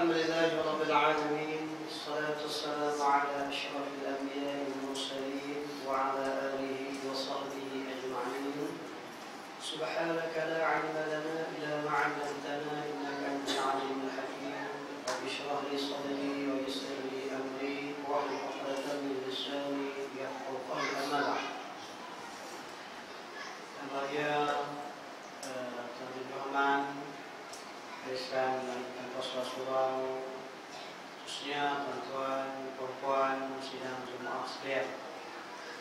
الحمد لله رب العالمين، والصلاة والسلام على أشرف الأنبياء والمرسلين وعلى آله وصحبه أجمعين. سبحانك لا علم لنا إلا ما علمتنا إنك أنت العليم الحكيم. رب اشرح لي صدري ويسر لي أمري واحلل عقدة من لساني يفقهوا قولي. أما بعد، Tuan Rahman, Islam dan Rasulullah, khususnya tuan-tuan, puan-puan, sidang jemaah sekalian.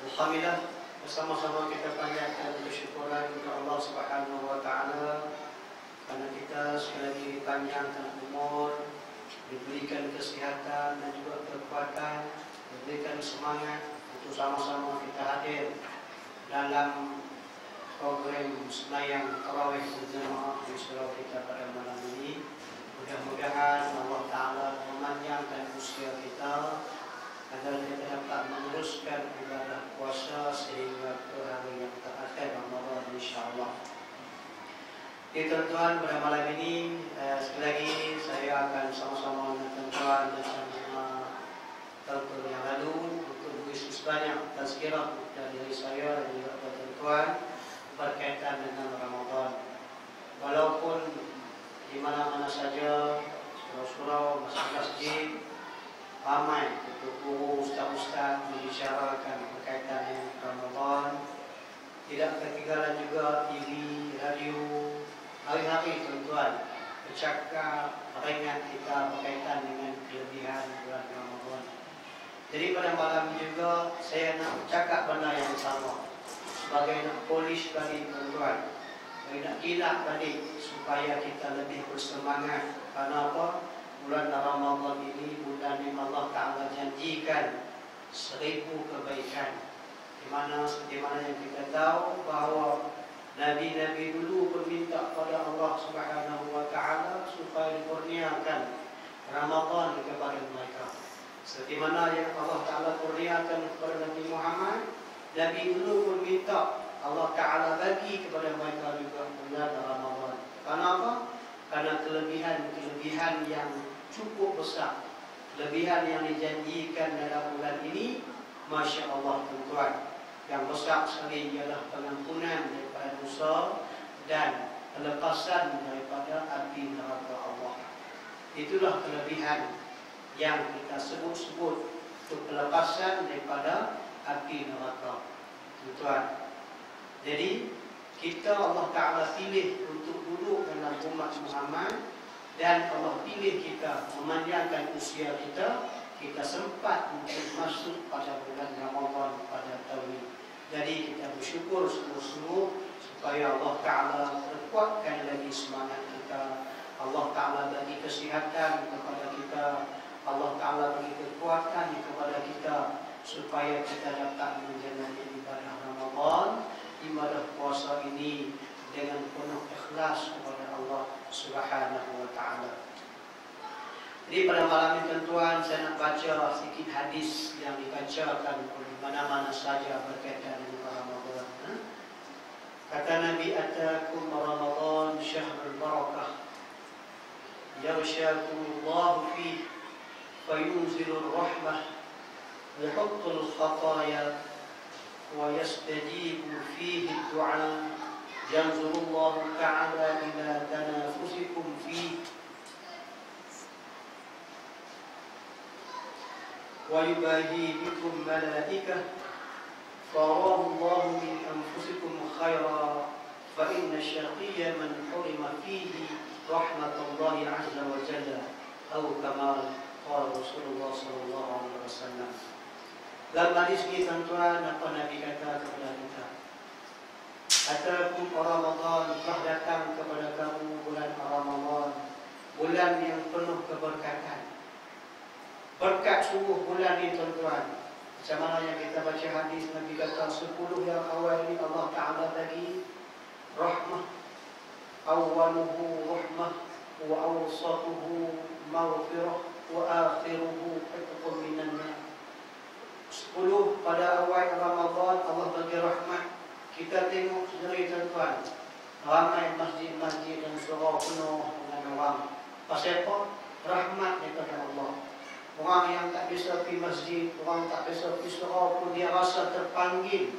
Alhamdulillah, bersama-sama kita panjatkan bersyukuran kepada Allah Subhanahu wa taala karena kita sekali lagi dipanjangkan umur, diberikan kesehatan dan juga kekuatan, diberikan semangat untuk sama-sama kita hadir dalam program sembahyang tarawih berjamaah di surau kita pada malam ini. Mudah-mudahan Allah Ta'ala memanjangkan usia kita agar kita dapat meneruskan ibadah puasa sehingga ke hari yang terakhir Ramadan insyaAllah. Jadi tuan-tuan, pada malam ini sekali lagi saya akan sama-sama dengan tuan-tuan bersama tahun yang lalu untuk beri sebanyak tazkirah dari saya dan juga tuan-tuan berkaitan dengan Ramadan. Walaupun di mana-mana saja, surau-surau, masjid-masjid, ramai guru, ustaz-ustaz membicarakan berkaitan dengan Ramadan. Tidak ketinggalan juga TV, radio, hari-hari tuan-tuan bercakap ringan kita berkaitan dengan kelebihan bulan Ramadan. Jadi pada malam juga saya nak bercakap benda yang sama. Sebagai nak polish balik tuan-tuan, sebagai nak gilak balik supaya kita lebih bersemangat. Karena apa? Bulan Ramadan ini bulan yang Allah Ta'ala janjikan 1000 kebaikan. Di mana yang kita tahu bahawa Nabi-Nabi dulu berminta kepada Allah Subhanahu wa Ta'ala supaya dikurniakan Ramadan kepada mereka. Seperti mana yang Allah Ta'ala kurniakan kepada Nabi Muhammad, Nabi dulu pun minta Allah Ta'ala bagi kepada mereka juga bulan Ramadan. Kenapa? Karena kelebihan yang cukup besar, kelebihan yang dijanjikan dalam bulan ini, Masya Allah tuan-tuan. Yang besar sekali ialah pengampunan daripada dosa dan pelepasan daripada api neraka Allah. Itulah kelebihan yang kita sebut-sebut untuk pelepasan daripada api neraka tuan-tuan. Jadi kita Allah Ta'ala pilih untuk duduk dalam umat Muhammad, dan Allah pilih kita memanjangkan usia kita. Kita sempat untuk masuk pada bulan Ramadan pada tahun ini. Jadi kita bersyukur sungguh-sungguh supaya Allah Ta'ala kuatkan lagi semangat kita. Allah Ta'ala bagi kesihatan kepada kita. Allah Ta'ala bagi kekuatan kepada kita supaya kita dapat menjalani ibadah Ramadan, ibadah puasa ini dengan penuh ikhlas kepada Allah Subhanahu wa Ta'ala. Jadi pada malam ini tuan-tuan, saya nak baca sedikit hadis yang dibacakan oleh mana-mana saja berkaitan dengan Ramadan. Kata Nabi, "Atakum Ramadan syahrul barakah, yaghshakumullahu fihi, fayunzilur rahmah, yahuttul khataya, wa yastajibu fihi du'a, yanzurullahu ta'ala ila tanafusikum fihi, wa yubahi bikum malaikah, farahu Allahu min anfusikum khaira, fa inna syaqiyya man hurima fihi rahmatullahi azza wa jalla, atau kama qala Rasulullah sallallahu alaihi wasallam." Dalam hadis ini tuan-tuan, apa Nabi kata kepada kita? Atakum Ramadan, telah datang kepada kamu bulan Ramadan, bulan yang penuh keberkatan. Berkat sungguh bulan ini tuan-tuan. Macam mana yang kita baca hadis, Nabi kata 10 yang awal ini Allah Ta'ala bagi rahmah. Awaluhu rahmah, wa awsatuhu maghfirah, wa akhiruhu itqun minan nar. 10 pada awal Ramadan Allah bagi rahmat. Kita tengok sendiri tuan-tuan, ramai masjid-masjid dan surau penuh dengan orang. Pasal apa? rahmat daripada Allah. Orang yang tak bisa pergi masjid, orang tak bisa pergi surau pun dia rasa terpanggil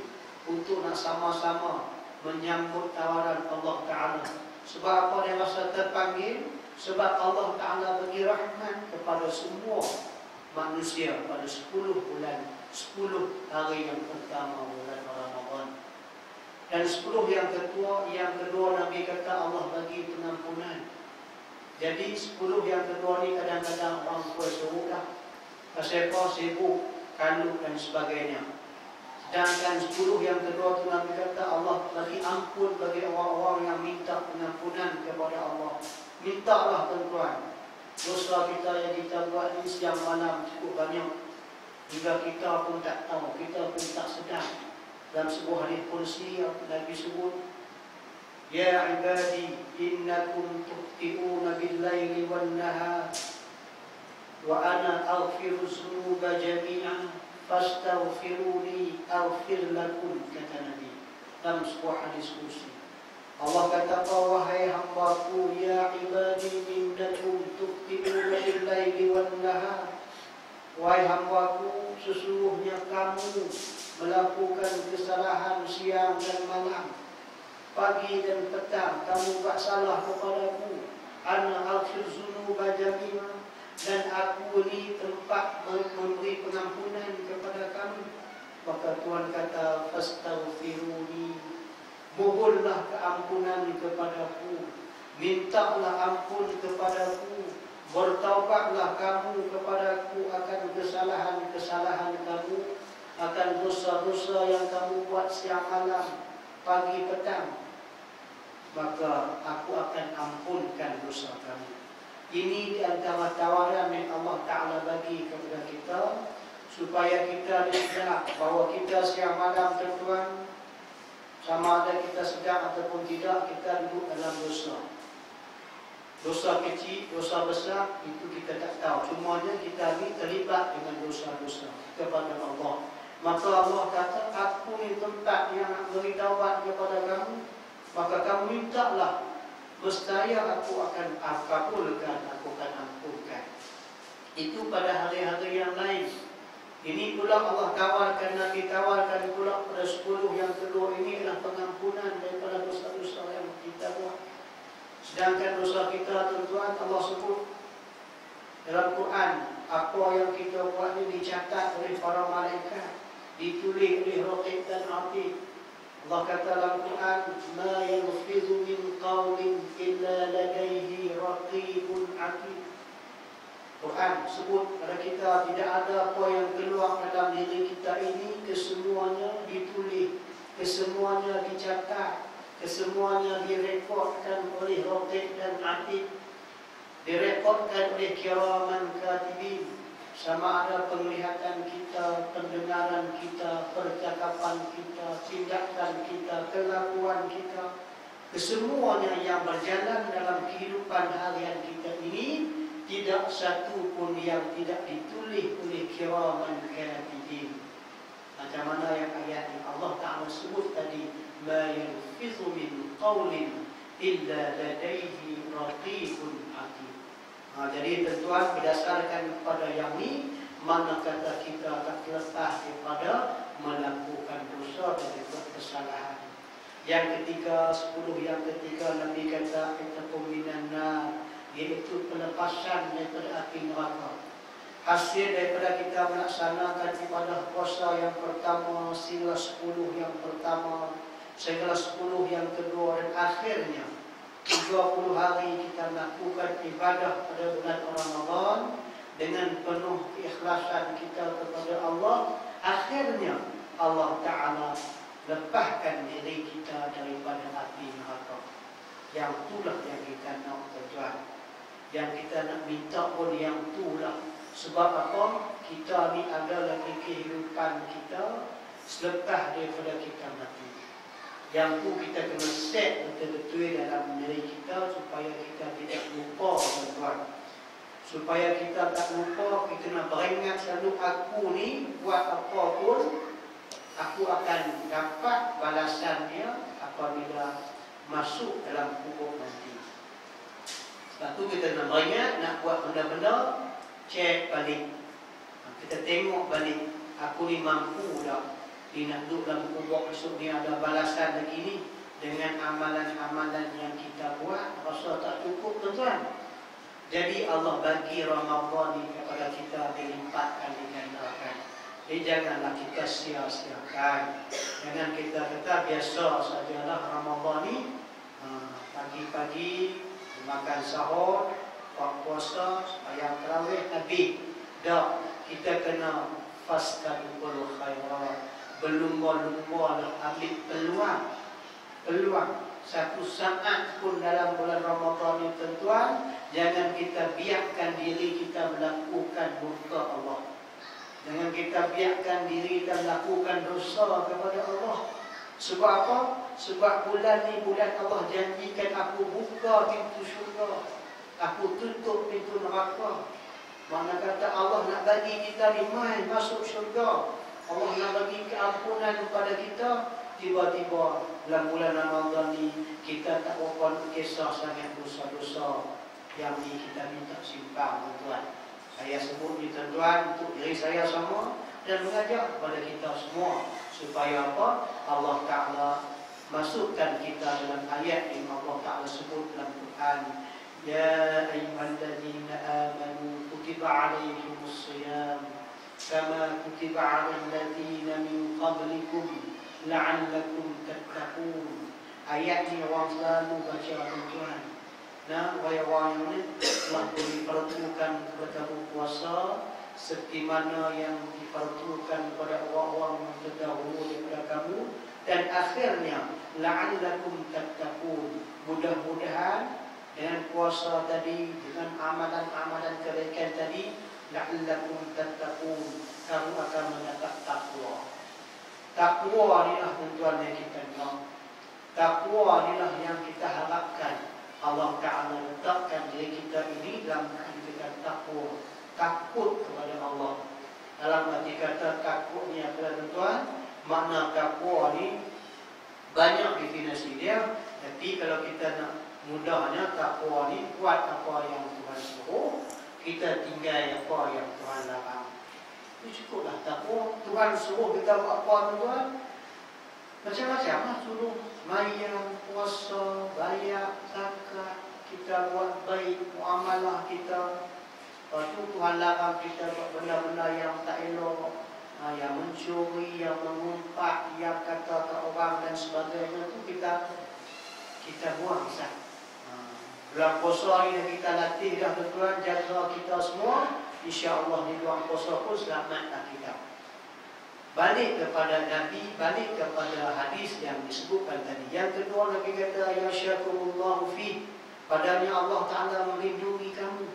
untuk nak sama-sama menyambut tawaran Allah Ta'ala. Sebab apa dia rasa terpanggil? Sebab Allah Ta'ala bagi rahmat kepada semua manusia pada 10 bulan, 10 hari yang pertama bulan Ramadan. Dan 10 yang kedua Nabi kata Allah bagi pengampunan. Jadi 10 yang kedua ni kadang-kadang orang tua suruh dah. Pasal apa? Sibuk, kalut dan sebagainya. Sedangkan 10 yang kedua tu Nabi kata Allah bagi ampun bagi orang-orang yang minta pengampunan kepada Allah. Mintalah tuan-tuan. Dosa kita yang kita buat ni siang malam cukup banyak. Hingga kita pun tak tahu, kita pun tak sedar. Dalam sebuah hadis qudsi Nabi sebut, Ya ibadi innakum tukhti'una bil-laili wan-nahar wa ana aghfiru dzunuba jami'an fastaghfiruni aghfir lakum, kata Nabi dalam sebuah hadis qudsi. Allah kata, wahai hamba-Ku, ya ibadi innakum tukhti'una bil-laili wan-nahar, wahai hamba-Ku, sesungguhnya kamu melakukan kesalahan siang dan malam, pagi dan petang, kamu buat salah kepadaku. Ana aghfir dzunuba jami'a, dan aku ni tempat memberi pengampunan kepada kamu. Maka Tuhan kata, fastaghfiruni, mohonlah keampunan kepadaku, mintalah ampun kepadaku, bertaubatlah kamu kepadaku akan kesalahan-kesalahan kamu, akan dosa-dosa yang kamu buat siang malam, pagi petang, maka aku akan ampunkan dosa kamu. Ini di antara tawaran yang Allah Ta'ala bagi kepada kita, supaya kita sedar bahawa kita siang malam tuan-tuan, sama ada kita sedar ataupun tidak, kita duduk dalam dosa. Dosa kecil, dosa besar, itu kita tak tahu. Semuanya kita ni terlibat dengan dosa-dosa kepada Allah. Maka Allah kata, aku ni tempat yang nak beri taubat kepada kamu, maka kamu mintalah, mestaya aku akan kabulkan, aku akan ampunkan. Itu pada hari-hari yang lain. Ini pula Allah tawarkan, Nabi tawarkan pula pada 10 yang kedua ini adalah pengampunan daripada dosa-dosa yang kita buat. Sedangkan dosa kita tuan-tuan, Allah sebut dalam Quran, apa yang kita buat ini dicatat oleh para malaikat, ditulis oleh raqib dan atid. Allah kata dalam Quran, ma yalfizu min qawlin illa ladaihi raqibun atid. Quran sebut pada kita, tidak ada apa yang keluar dalam diri kita ini, kesemuanya ditulis, kesemuanya dicatat, kesemuanya direkodkan oleh raqib dan atid, direkodkan oleh kiraman katibin. Sama ada penglihatan kita, pendengaran kita, percakapan kita, tindakan kita, kelakuan kita, kesemuanya yang berjalan dalam kehidupan harian kita ini, tidak satu pun yang tidak ditulis oleh kiraman katibin. Macam mana yang ayat yang Allah Ta'ala sebut tadi, ma yalfizu min qawlin illa ladaihi raqibun atid. Jadi tuan-tuan, berdasarkan kepada yang ni, mana kata kita tak terlepas daripada melakukan dosa dan berbuat kesalahan. Yang ketiga, 10 yang ketiga, Nabi kata ittaqu minan nar, iaitu pelepasan daripada api neraka. Hasil daripada kita melaksanakan ibadah puasa yang pertama sehingga 10 yang pertama, sehingga 10 yang kedua, dan akhirnya 30 hari kita melakukan ibadah pada bulan Ramadan dengan penuh keikhlasan kita kepada Allah, akhirnya Allah Ta'ala lepaskan diri kita daripada api neraka. Yang itulah yang kita nak tuan. Yang kita nak minta pun yang itulah. Sebab apa? Kita ni ada lagi kehidupan kita selepas daripada kita mati. Yang tu kita kena set betul-betul dalam diri kita supaya kita tidak lupa tuan-tuan. Supaya kita tak lupa, kita nak beringat selalu, aku ni buat apa pun, aku akan dapat balasannya apabila masuk dalam kubur nanti. Lepas tu kita nak beringat, nak buat benda-benda, cek balik. Kita tengok balik, aku ni mampu tak? Ni nak duduk dalam kubur esok ni ada balasan lagi ni. Dengan amalan-amalan yang kita buat, rasa tak cukup tuan-tuan. Jadi Allah bagi Ramadan ni kepada kita dilimpatkan, digandakan. Jadi janganlah kita sia-siakan. Jangan kita kata biasa sajalah Ramadan ni. Pagi-pagi makan sahur, puasa, sembahyang tarawih, habis. Dah, kita kena fastabiqul khairat. Berlumba-lumba lah, ambil peluang. Satu saat pun dalam bulan Ramadan ni tuan-tuan, jangan kita biarkan diri kita melakukan murka Allah. Jangan kita biarkan diri kita melakukan dosa kepada Allah. Sebab apa? Sebab bulan ni bulan Allah janjikan, aku buka pintu syurga, aku tutup pintu neraka. Mana kata Allah nak bagi kita ni mai masuk syurga, Allah nak bagi keampunan kepada kita. Tiba-tiba dalam bulan Ramadan ni kita tak berapa kisah sangat dosa-dosa yang ni kita minta simpang tuan-tuan. Saya sebut ni tuan-tuan untuk diri saya semua dan mengajak kepada kita semua supaya apa? Allah Ta'ala masukkan kita dalam ayat yang Allah Ta'ala sebut dalam Quran. Ya ayyuhalladzina amanu kutiba alaikumus shiyam kama kutiba alal ladzina min qablikum la'allakum tattaqun. Ayat ni orang selalu baca tuan-tuan. Nah, orang ini telah diperuntukkan kepada puasa seperti mana yang diperuntukkan kepada orang-orang yang terdahulu daripada kamu, dan akhirnya la'allakum tattaqun. Mudah-mudahan dengan puasa tadi, dengan amalan-amalan kebaikan tadi, la'allakum tattaqun, kamu akan mendapat takwa. Takwa inilah tuan-tuan yang kita nak. Takwa inilah yang kita harapkan. Allah Ta'ala letakkan diri kita ini dalam keadaan takwa, takut kepada Allah. Dalam arti kata takut ni adalah tuan-tuan, makna takwa ni banyak definisi dia. Tapi kalau kita nak mudahnya, takwa ni buat apa yang Tuhan suruh, kita tinggal apa yang Tuhan larang. Itu cukuplah takwa. Tuhan suruh kita buat apa tuan-tuan? Macam-macam lah suruh. Sembahyang, puasa, bayar, zakat, kita buat baik, muamalah kita. Lepas tu Tuhan larang kita buat benda-benda yang tak elok, yang mencuri, yang mengumpat, yang kata ke orang dan sebagainya. Itu kita buang sah. Bulan puasa ini kita latih dah tuan-tuan, jaga kita semua. InsyaAllah di bulan puasa pun selamatlah kita. Balik kepada Nabi, balik kepada hadis yang disebutkan tadi. Yang kedua Nabi kata, ya syakurullahu fi, padanya Allah Ta'ala melindungi kamu.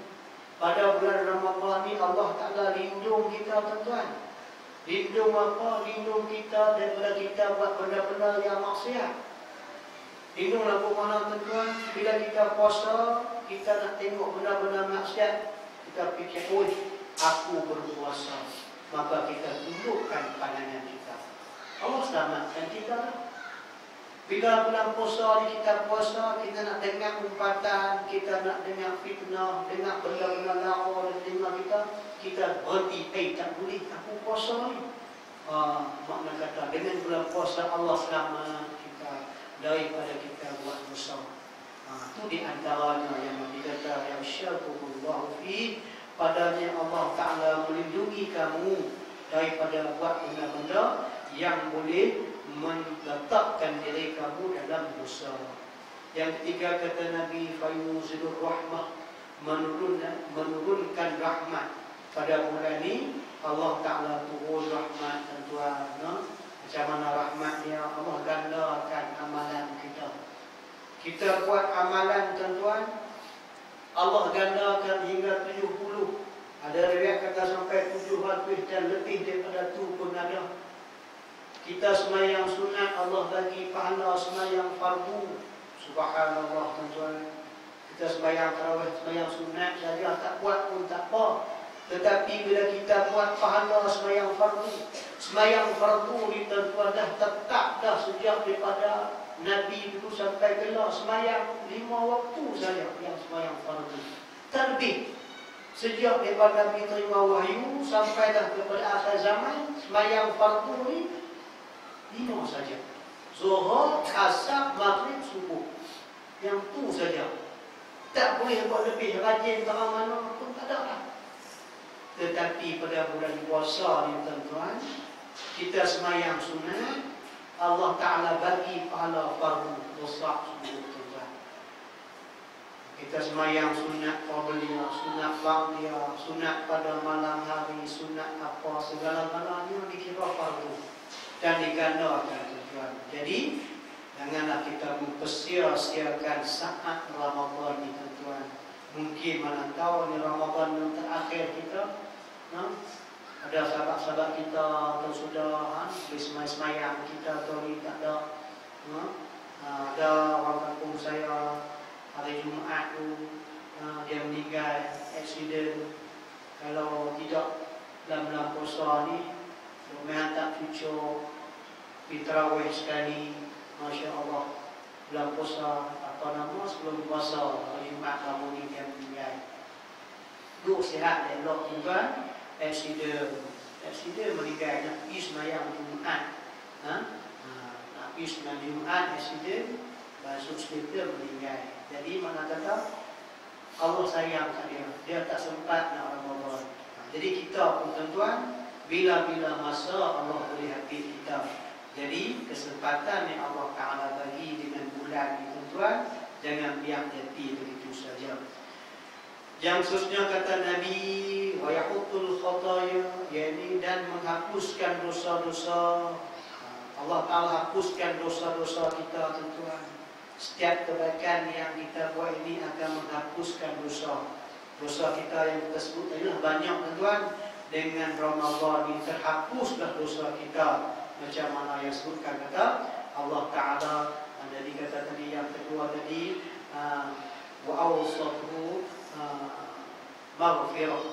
Pada bulan Ramadan ni Allah Ta'ala lindung kita tuan-tuan. Lindung apa? Lindung kita daripada kita buat benda-benda yang maksiat. Lindung lagu mana tuan-tuan? Bila kita puasa, kita nak tengok benda-benda maksiat, kita fikir, oi, aku berpuasa. Maka kita tundukkan pandangan kita. Allah selamatkan kita. Bila bulan puasa ni kita puasa, kita nak dengar umpatan, kita nak dengar fitnah, dengar benda-benda lara dan dengar kita berhenti. Tak boleh, aku puasa ni. Makna kata dengan bulan puasa Allah selamat kita daripada kita buat dosa. Itu di antaranya yang dikata yang syakurullahu fi, padanya Allah Ta'ala melindungi kamu daripada buat benda-benda yang boleh meletakkan diri kamu dalam dosa. Yang ketiga kata Nabi, fayuzilur rahmah, menurunkan rahmat. Pada bulan ini Allah Ta'ala turun rahmat tuan-tuan. Macam mana rahmatnya? Allah gandakan amalan kita. Kita buat amalan tuan-tuan, Allah gandakan hingga 70. Ada riwayat kata sampai 700 dan lebih daripada itu pun ada. Kita sembahyang sunat, Allah bagi pahala sembahyang fardu. Subhanallah tuan-tuan. Kita sembahyang tarawih, sembahyang sunat saja, tak buat pun tak apa. Tetapi bila kita buat pahala sembahyang fardu, sembahyang fardu ni tuan-tuan dah tetap dah sejak daripada Nabi dulu sampai gelar semayang 5 waktu saja yang semayang fardu. Terlebih sejak daripada Nabi terima wahyu sampai dah kepada akhir zaman, semayang fardu ni 5 saja. Zuhur, asar, maghrib, subuh. Yang tu saja. Tak boleh buat lebih rajin terang mana pun tak ada lah. Tetapi pada bulan puasa ni tuan-tuan, kita semayang sunat, Allah Ta'ala bagi pahala fardu dosa subuh tuan-tuan. Kita semayang sunat qabliyah, sunat ba'diyah, sunat pada malam hari, sunat apa, segala-galanya dikira fardu dan digandakan tuan-tuan. Jadi janganlah kita mempersia-siakan saat Ramadan ni tuan-tuan. Mungkin mana tahu ni Ramadan yang terakhir kita, ada sahabat-sahabat kita atau sudah semayang kita atau ni tak ada. Ada orang kampung saya hari Jumaat tu dia meninggal aksiden. Kalau tidak dalam bulan puasa ni, lumayan tak cucuk Fitrawih sekali. Masya Allah, bulan puasa sebelum puasa hari Jumaat kamu ni dia meninggal. Duk sihat dan elok tuan, aksiden meninggal nak pergi semayang Jumaat. Nak pergi semayang Jumaat aksiden, masuk hospital meninggal. Jadi mana kata Allah sayang kat dia, dia tak sempat nak Ramadan. Jadi kita pun tuan-tuan, bila-bila masa Allah boleh hati kita. Jadi kesempatan yang Allah Ta'ala bagi dengan bulan ini tuan-tuan, jangan biar jati begitu saja. Yang khususnya kata Nabi, wa yahutul khataya, yakni dan menghapuskan dosa-dosa. Allah Ta'ala hapuskan dosa-dosa kita tuan-tuan. Setiap kebaikan yang kita buat ini akan menghapuskan dosa. Dosa kita yang kita sebut adalah banyak tuan-tuan. Dengan Ramadan ini terhapuslah dosa kita. Macam mana yang sebutkan kata Allah Ta'ala. Jadi kata tadi yang kedua tadi, wa awsatuhu maghfirah.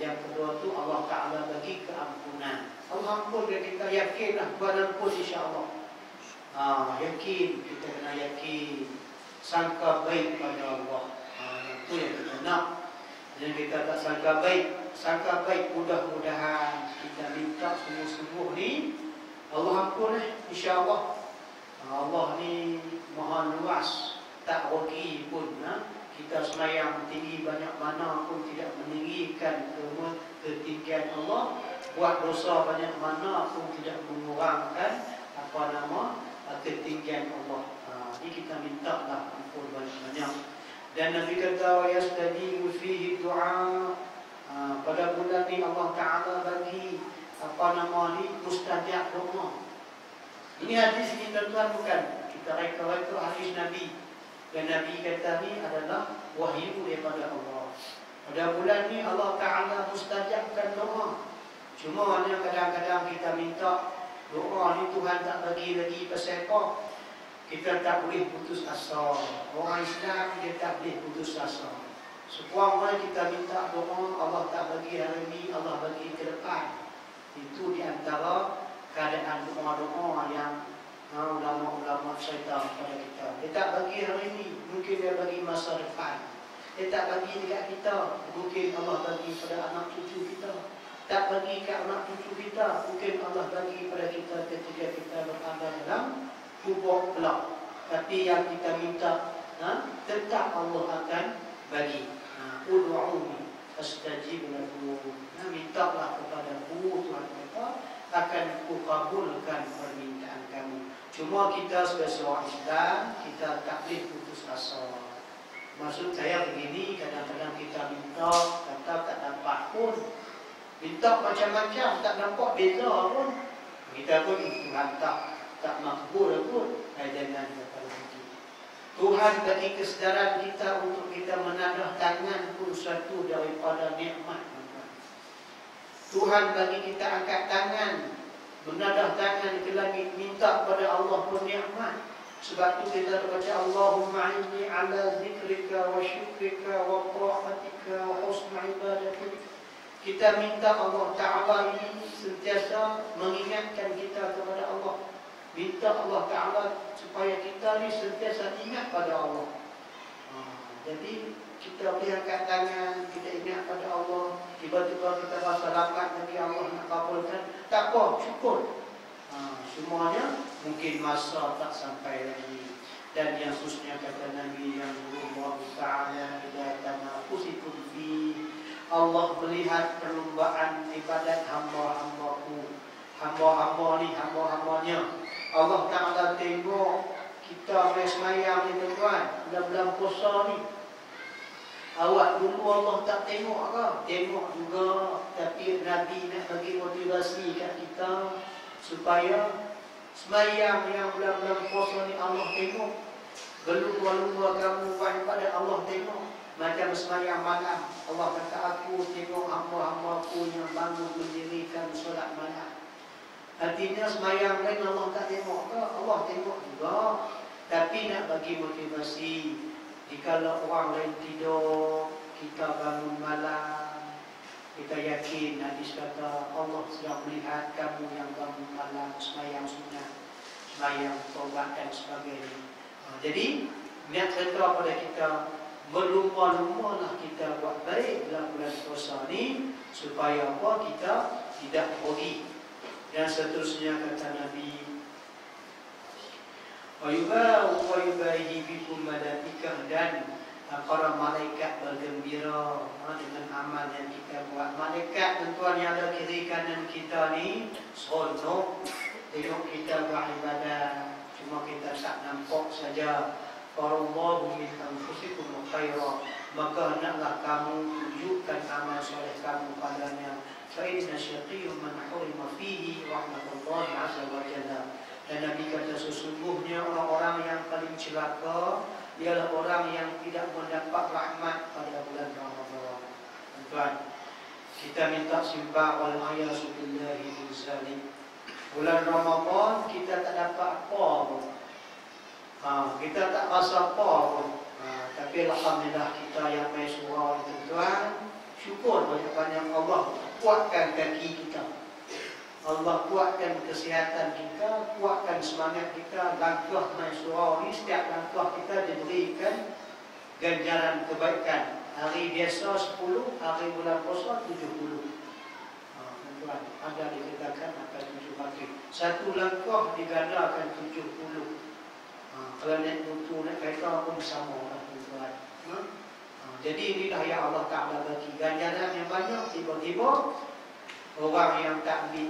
Yang kedua tu Allah Ta'ala bagi keampunan. Allah ampun dan kita yakinlah Tuhan ampun insya-Allah. Yakin, kita kena yakin, sangka baik pada Allah. Itu yang kita nak. Jadi kita tak sangka baik, mudah-mudahan kita minta sungguh-sungguh ni Allah ampun insya-Allah. Allah ni maha luas, tak rugi pun. Kita semayang tinggi banyak mana pun tidak meninggikan ketinggian Allah. Buat dosa banyak mana pun tidak mengurangkan ketinggian Allah. Jadi kita minta lah ampun banyak-banyak. Dan Nabi kata yastadimu fihi du'a. Pada bulan ni Allah Ta'ala bagi mustajab doa. Ini hadis ini tuan-tuan bukan kita reka-reka hadis Nabi. Dan Nabi kata ni adalah wahyu daripada Allah. Pada bulan ni Allah Ta'ala mustajabkan doa. Cuma hanya kadang-kadang kita minta doa ni Tuhan tak bagi lagi pasal apa? Kita tak boleh putus asa. Orang Islam dia tak boleh putus asa. Sekurang-kurangnya kita minta doa, Allah tak bagi hari ini, Allah bagi ke depan. Itu di antara keadaan doa-doa yang ulama-ulama syaitan kepada kita. Dia tak bagi hari ini, mungkin dia bagi masa depan. Dia tak bagi dekat kita, mungkin Allah bagi pada anak cucu kita. Tak bagi ke anak cucu kita, mungkin Allah bagi pada kita ketika kita berada dalam kubur kelak. Tapi yang kita minta, tetap Allah akan bagi. Ud'uni astajib lakum. Mintalah kepadaku Tuhan kata, akan kukabulkan permintaan kamu. Cuma kita sebagai seorang Islam, kita tak boleh putus asa. Maksud saya begini, kadang-kadang kita minta, kata tak dapat pun. Minta macam-macam, tak nampak beza pun. Kita pun tak makbul pun. Jangan kata begitu. Tuhan bagi kesedaran kita untuk kita menadah tangan pun satu daripada nikmat. Tuhan bagi kita angkat tangan, menadah tangan ke langit, minta kepada Allah pun nikmat. Sebab tu kita baca Allahumma inni ala zikrika wa syukrika wa ta'atika wa husna ibadatik. Kita minta Allah Ta'ala ini sentiasa mengingatkan kita kepada Allah. Minta Allah Ta'ala supaya kita ni sentiasa ingat pada Allah. Jadi kita angkat tangan, kita ingat pada Allah. Tiba-tiba kita rasa lambat nanti Allah nak kabulkan. Tak apa, syukur. Semuanya mungkin masa tak sampai lagi. Dan yang khususnya kata Nabi yang Allah Ta'ala ila tanafusikum fi, Allah melihat perlombaan ibadat hamba-hambaku. Hamba-hamba ni, hamba-hambanya. Allah Ta'ala tengok kita semayang ni tuan-tuan, bulan-bulan puasa ni. Awak dulu Allah tak tengok ke? Tengok juga. Tapi Nabi nak bagi motivasi kat kita supaya semayang yang bulan-bulan puasa ni Allah tengok. Gelumba-lumba kamu buat pada Allah tengok. Macam semayang malam, Allah kata aku tengok hamba-hambaku yang bangun mendirikan solat malam. Artinya semayang lain Allah tak tengok ke? Allah tengok juga. Tapi nak bagi motivasi, jikalau orang lain tidur, kita bangun malam, kita yakin hadis kata Allah sedang melihat kamu yang bangun malam, semayang sunnah, semayang taubat dan sebagainya. Jadi niat kita pada kita berlumba-lumbalah kita buat baik dalam bulan puasa ni supaya apa? Kita tidak rugi. Dan seterusnya kata Nabi, wa yubahi bikum malaikah, dan para malaikat bergembira dengan amal yang kita buat. Malaikat tuan yang ada kiri kanan kita ni seronok tengok kita beribadah, cuma kita tak nampak saja. Qarallahu min anfusikum khaira, maka hendaklah kamu tunjukkan amal soleh kamu padanya. Fa inna syaqiyyun man hurima fihi rahmatullahi azza wa jalla. Dan Nabi kata sesungguhnya orang-orang yang paling celaka ialah orang yang tidak mendapat rahmat pada bulan Ramadan. Tuan, kita minta simpah wal ayasu billahi min zalim. Bulan Ramadan kita tak dapat apa pun. Kita tak rasa apa pun. Tapi alhamdulillah kita yang main surau itu tuan, syukur banyak-banyak Allah kuatkan kaki kita. Allah kuatkan kesihatan kita, kuatkan semangat kita. Langkah main surau ni, setiap langkah kita diberikan ganjaran kebaikan. Hari biasa 10, hari bulan puasa 70. Tuan, ada dikatakan akan 7 hari. Satu langkah digandakan 70. Kalau naik motor, naik kereta pun sama lah tuan. Jadi inilah yang Allah Ta'ala bagi ganjaran yang banyak. Tiba-tiba orang yang tak ambil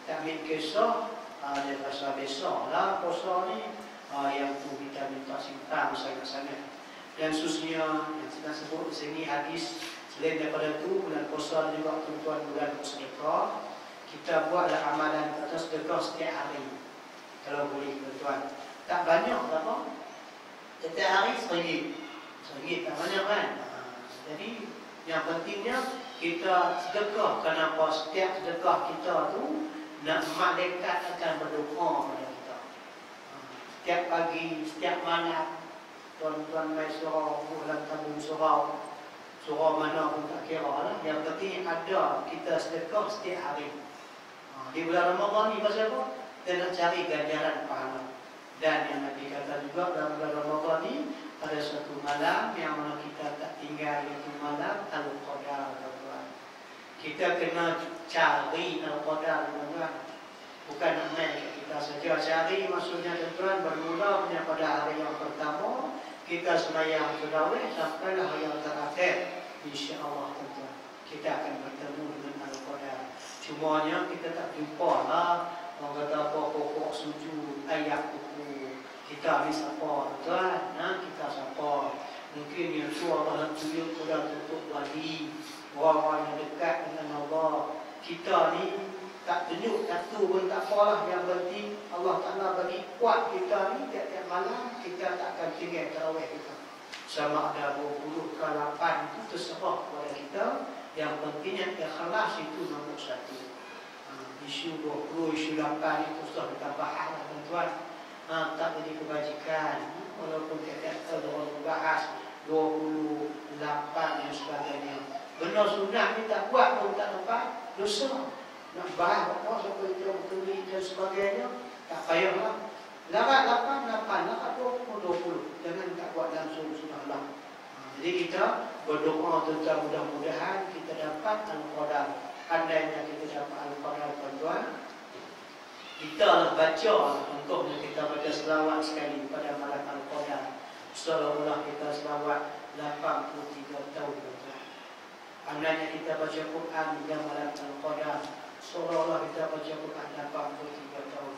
tak ambil kisah, dia rasa besar lah puasa ni. Yang tu kita minta simpan sangat-sangat. Dan khususnya yang kita sebut di sini hadis, selain daripada tu bulan puasa juga tuan-tuan bulan sedekah. Kita buatlah amalan atas sedekah setiap hari kalau boleh tuan-tuan. Tak banyak apa? Setiap hari RM1. Tak banyak kan? Jadi yang pentingnya kita sedekah. Kenapa? Setiap sedekah kita tu nak malaikat akan berdoa pada kita. Setiap pagi, setiap malam, tuan-tuan mai surau, bulan tabung surau, surau mana pun tak kira lah. Yang penting ada kita sedekah setiap hari. Di bulan Ramadan ni pasal apa? Kita nak cari ganjaran pahala. Dan yang Nabi kata juga dalam bulan Ramadan ni ada satu malam yang mana kita tak tinggal, iaitu malam Al-Qadar. Kita kena cari Al-Qadar, tuan-tuan. Bukan nak main kita saja cari, maksudnya tuan-tuan bermula pada hari yang pertama kita sembahyang tarawih sampailah hari yang terakhir. Insya-Allah tuan-tuan kita akan bertemu dengan Al-Qadar. Cumanya kita tak jumpa lah orang kata apa pokok sujud, ayat buku. Kita ni siapa tuan? Kita siapa? Mungkin yang tu Allah nak tunjuk kepada tutup wali, orang-orang yang dekat dengan Allah. Kita ni tak tunjuk satu pun tak apalah. Yang penting Allah Ta'ala bagi kuat kita ni tiap-tiap malam kita tak akan tinggal tarawih kita. Sama ada 20 ke 8 itu terserah kepada kita. Yang pentingnya ikhlas itu nombor 1. Isu 20, isu 8 itu sudah kita bahas lah tuan-tuan. Tak jadi kebajikan. Walaupun kita orang bahas 28 dan sebagainya. Benar sunnah ni tak buat pun tak nampak dosa. Nak bahas apa sampai kita bertulis dan sebagainya. Tak payahlah. Larat 8, 8. Larat 20, 20. Jangan tak buat langsung, sudahlah. Jadi kita berdoa tentang mudah-mudahan kita dapat Al-Qadar. Andainya kita dapat Al-Qadar, tuan-tuan, kita baca, contohnya kita baca selawat sekali pada malam Al-Qadar. Seolah-olah kita selawat 83 tahun. Andainya kita baca Quran pada malam Al-Qadar, seolah-olah kita baca Quran 83 tahun.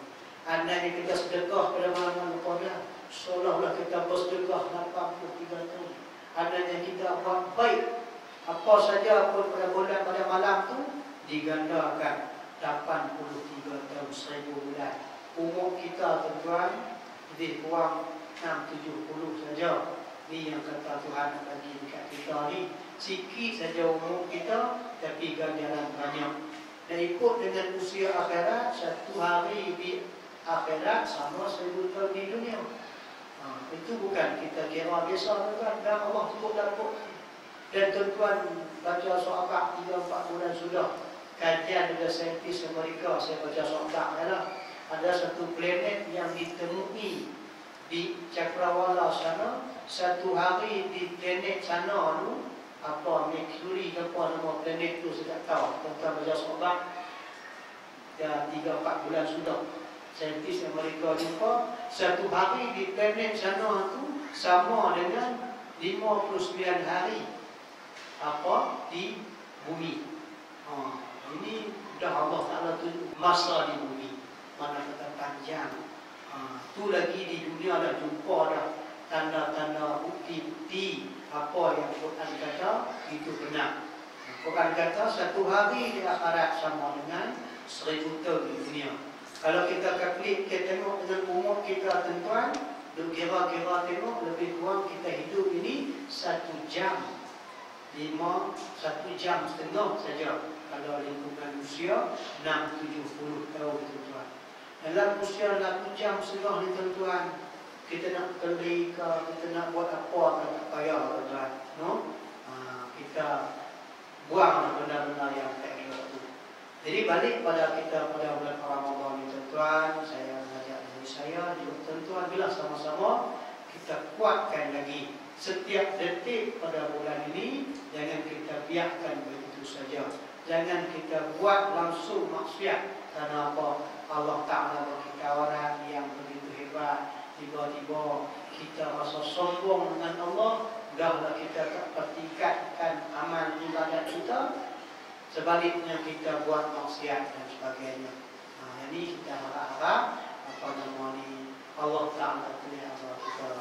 Andainya kita sedekah pada malam Al-Qadar, seolah-olah kita bersedekah 83 tahun. Andainya kita buat baik apa saja pun pada bulan pada malam tu digandakan 83 tahun, 1000 bulan. Umur kita tuan-tuan lebih kurang 670 saja. Ni yang kata Tuhan bagi dekat kita ni. Sikit saja umur kita tapi ganjaran banyak. Dan ikut dengan usia akhirat, satu hari di akhirat sama 1000 tahun di dunia. Itu bukan kita kira biasa, bukan. Dan Allah sebut dalam Quran. Dan tuan-tuan baca sahabat 3-4 bulan sudah. Kajian dari saintis Amerika, saya baca sahabat adalah ada satu planet yang ditemui di Cakrawala sana. Satu hari di planet sana tu, apa Mercury ke apa nama planet tu saya tak tahu. Tuan-tuan baca sahabat dah 3-4 bulan sudah. Saintis Amerika jumpa satu hari di planet sana tu sama dengan 59 hari apa di bumi. Ini dah Allah Ta'ala tunjuk masa di bumi, mana kata panjang. Tu lagi di dunia dah jumpa dah tanda-tanda bukti-bukti apa yang Quran kata itu benar. Quran kata satu hari di akhirat sama dengan 1000 tahun di dunia. Kalau kita kalkulate, kita tengok dengan umur kita tuan-tuan, kira-kira tengok lebih kurang kita hidup ini 1 jam 1 jam setengah saja. Kalau lingkungan usia 6-70 tahun tuan-tuan. Dalam usia 1 jam setengah ni tuan-tuan, kita nak kelih ke, kita nak buat apa ke, tak payah tuan-tuan, no? Kita buang benda-benda yang tak elok tu. Jadi balik pada kita pada bulan Ramadan ni tuan-tuan, saya mengajak diri saya juga tuan-tuan, bila sama-sama kita kuatkan lagi setiap detik pada bulan ini. Jangan kita biarkan begitu saja. Jangan kita buat langsung maksiat. Karena apa? Allah Ta'ala bagi tawaran yang begitu hebat. Tiba-tiba kita rasa sombong dengan Allah, dahlah kita tak pertikatkan amal ibadat kita. Sebaliknya kita buat maksiat dan sebagainya. Jadi kita harap apa nama ni Allah Ta'ala pelihara kita.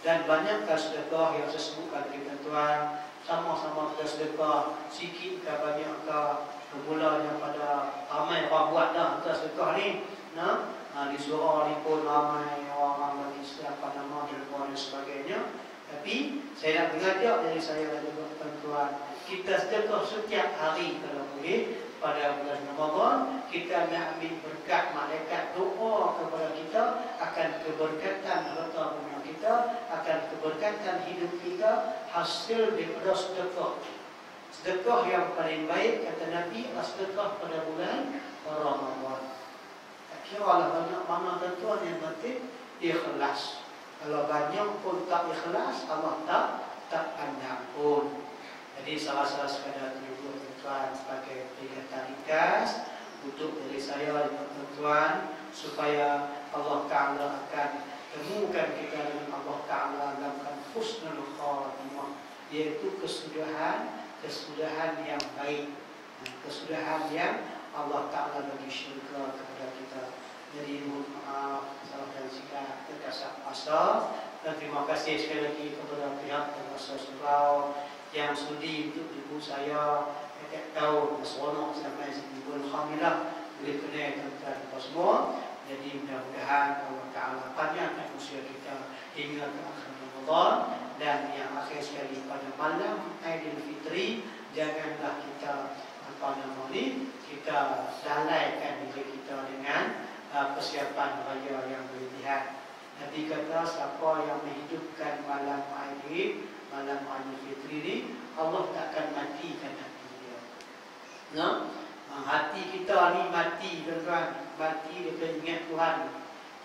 Dan banyakkah sedekah yang saya sebutkan kepada tuan, sama-sama kita sedekah sikit ke banyak ke, bermulanya pada ramai orang buat dah kita sedekah ni. Di surau ni pun ramai orang bagi siapa nama dan sebagainya. Tapi saya nak mengajak dari saya dan juga tuan-tuan, kita sedekah setiap hari kalau boleh. Pada bulan Ramadan kita nak ambil berkat malaikat doa kepada kita akan keberkatan harta benda kita, akan keberkatan hidup kita hasil daripada sedekah. Sedekah yang paling baik kata Nabi adalah sedekah pada bulan Ramadan. Tak kira lah banyak mana tuan yang penting ikhlas. Kalau banyak pun tak ikhlas, Allah tak pandang pun. Jadi salah-salah sekadar tujuan tuan sebagai peringatan ringkas untuk diri saya dan tuan supaya Allah Ta'ala akan temukan kita dengan Allah Ta'ala dalam husnul khatimah, iaitu kesudahan yang baik, kesudahan yang Allah Ta'ala bagi syurga kepada kita. Jadi mohon maaf salah dan silap terkasar masa, dan terima kasih sekali lagi kepada pihak Penguasa Surau yang sudi untuk ibu saya setiap tahun seronok sampai bulan Khamilah boleh kenal tuan-tuan semua. Jadi mudah-mudahan Allah Ta'ala panjangkan usia kita hingga ke akhir Ramadan. Dan yang akhir sekali pada malam Aidilfitri, janganlah kita kita lalaikan diri kita dengan persiapan raya yang berlebihan. Nabi kata siapa yang menghidupkan malam Aidil, malam Aidilfitri ni, Allah takkan matikan hati dia. Hati kita ni mati tuan-tuan, mati dia ingat Tuhan.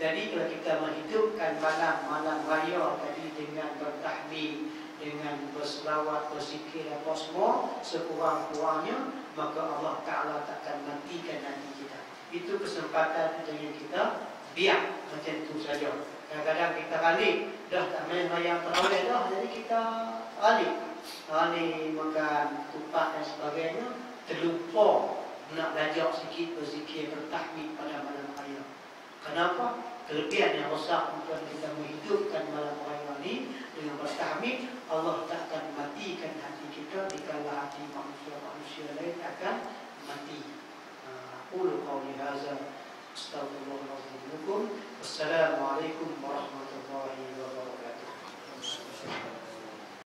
Jadi kalau kita menghidupkan malam raya tadi dengan bertahmid, dengan berselawat, berzikir apa semua sekurang-kurangnya, maka Allah Ta'ala takkan matikan hati kita. Itu kesempatan dengan kita biar macam itu saja. Kadang-kadang kita balik, dah tak main mayang terawih dah, jadi kita balik makan tupak dan sebagainya, terlupa nak belajar sikit berzikir bertahmid pada malam raya. Kenapa? Kelebihan yang besar untuk kita menghidupkan malam raya ini dengan bertahmid, Allah takkan matikan hati kita dikala hati manusia lain akan mati. Qul qawli hadza astaghfirullahaladzim. Wassalamualaikum warahmatullahi wabarakatuh.